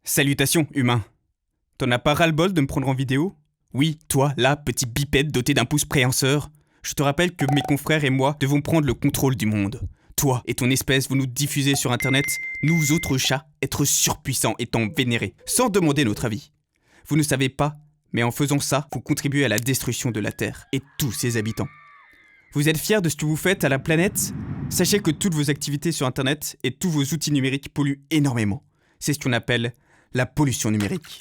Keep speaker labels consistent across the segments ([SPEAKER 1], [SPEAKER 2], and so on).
[SPEAKER 1] Salutations, humain. T'en as pas ras-le-bol de me prendre en vidéo? Oui, toi, là, petit bipède doté d'un pouce préhenseur. Je te rappelle que mes confrères et moi devons prendre le contrôle du monde. Toi et ton espèce, vous nous diffusez sur internet, nous autres chats, êtres surpuissants étant vénérés, sans demander notre avis. Vous ne savez pas, mais en faisant ça, vous contribuez à la destruction de la Terre et tous ses habitants. Vous êtes fiers de ce que vous faites à la planète? Sachez que toutes vos activités sur internet et tous vos outils numériques polluent énormément. C'est ce qu'on appelle la pollution numérique.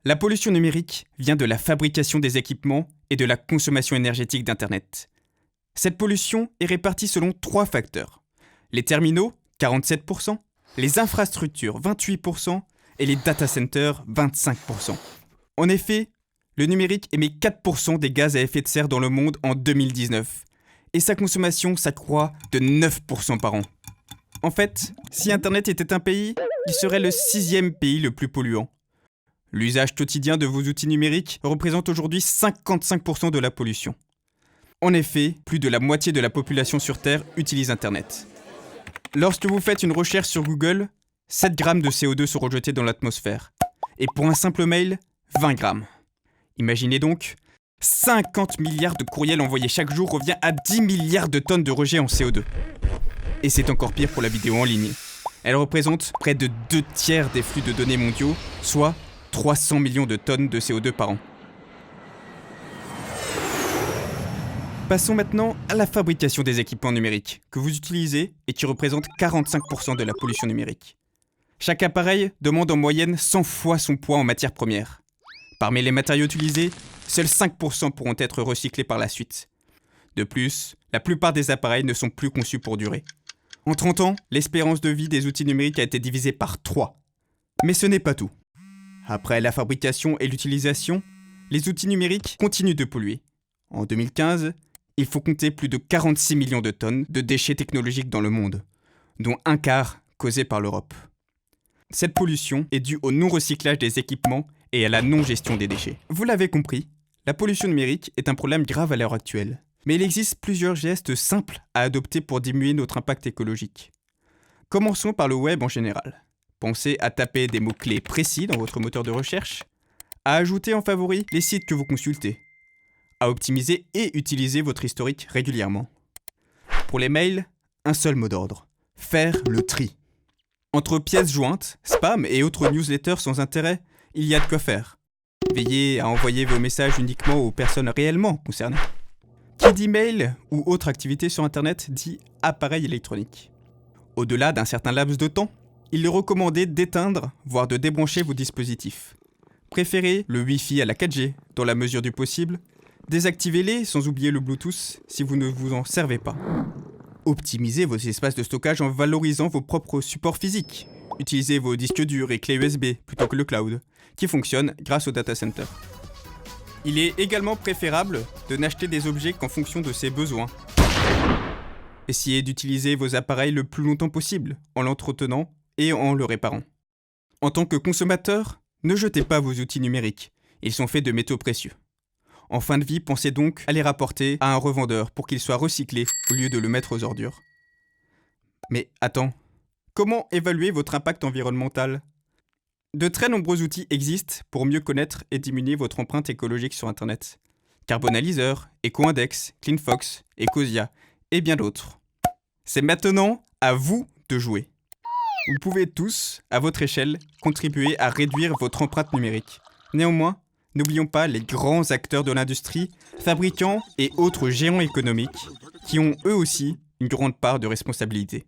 [SPEAKER 1] La pollution numérique vient de la fabrication des équipements et de la consommation énergétique d'Internet. Cette pollution est répartie selon 3 facteurs. Les terminaux, 47%, les infrastructures, 28%, et les data centers, 25%. En effet, le numérique émet 4% des gaz à effet de serre dans le monde en 2019, et sa consommation s'accroît de 9% par an. En fait, si Internet était un pays, il serait le 6e pays le plus polluant. L'usage quotidien de vos outils numériques représente aujourd'hui 55% de la pollution. En effet, plus de la moitié de la population sur Terre utilise Internet. Lorsque vous faites une recherche sur Google, 7 grammes de CO2 sont rejetés dans l'atmosphère. Et pour un simple mail, 20 grammes. Imaginez donc, 50 milliards de courriels envoyés chaque jour revient à 10 milliards de tonnes de rejets en CO2. Et c'est encore pire pour la vidéo en ligne. Elle représente près de 2/3 des flux de données mondiaux, soit 300 millions de tonnes de CO2 par an. Passons maintenant à la fabrication des équipements numériques que vous utilisez et qui représentent 45% de la pollution numérique. Chaque appareil demande en moyenne 100 fois son poids en matières premières. Parmi les matériaux utilisés, seuls 5% pourront être recyclés par la suite. De plus, la plupart des appareils ne sont plus conçus pour durer. En 30 ans, l'espérance de vie des outils numériques a été divisée par 3. Mais ce n'est pas tout. Après la fabrication et l'utilisation, les outils numériques continuent de polluer. En 2015, il faut compter plus de 46 millions de tonnes de déchets technologiques dans le monde, dont un quart causé par l'Europe. Cette pollution est due au non-recyclage des équipements et à la non-gestion des déchets. Vous l'avez compris, la pollution numérique est un problème grave à l'heure actuelle. Mais il existe plusieurs gestes simples à adopter pour diminuer notre impact écologique. Commençons par le web en général. Pensez à taper des mots-clés précis dans votre moteur de recherche, à ajouter en favori les sites que vous consultez, à optimiser et utiliser votre historique régulièrement. Pour les mails, un seul mot d'ordre, faire le tri. Entre pièces jointes, spam et autres newsletters sans intérêt, il y a de quoi faire. Veillez à envoyer vos messages uniquement aux personnes réellement concernées. Qui dit mail ou autre activité sur Internet dit appareil électronique. Au-delà d'un certain laps de temps, il est recommandé d'éteindre, voire de débrancher vos dispositifs. Préférez le Wi-Fi à la 4G, dans la mesure du possible. Désactivez-les sans oublier le Bluetooth si vous ne vous en servez pas. Optimisez vos espaces de stockage en valorisant vos propres supports physiques. Utilisez vos disques durs et clés USB plutôt que le cloud, qui fonctionne grâce au data center. Il est également préférable de n'acheter des objets qu'en fonction de ses besoins. Essayez d'utiliser vos appareils le plus longtemps possible, en l'entretenant et en le réparant. En tant que consommateur, ne jetez pas vos outils numériques, ils sont faits de métaux précieux. En fin de vie, pensez donc à les rapporter à un revendeur pour qu'ils soient recyclés au lieu de le mettre aux ordures. Mais attends, comment évaluer votre impact environnemental ? De très nombreux outils existent pour mieux connaître et diminuer votre empreinte écologique sur Internet. Carbonaliseur, EcoIndex, CleanFox, Ecosia et bien d'autres. C'est maintenant à vous de jouer. Vous pouvez tous, à votre échelle, contribuer à réduire votre empreinte numérique. Néanmoins, n'oublions pas les grands acteurs de l'industrie, fabricants et autres géants économiques qui ont eux aussi une grande part de responsabilité.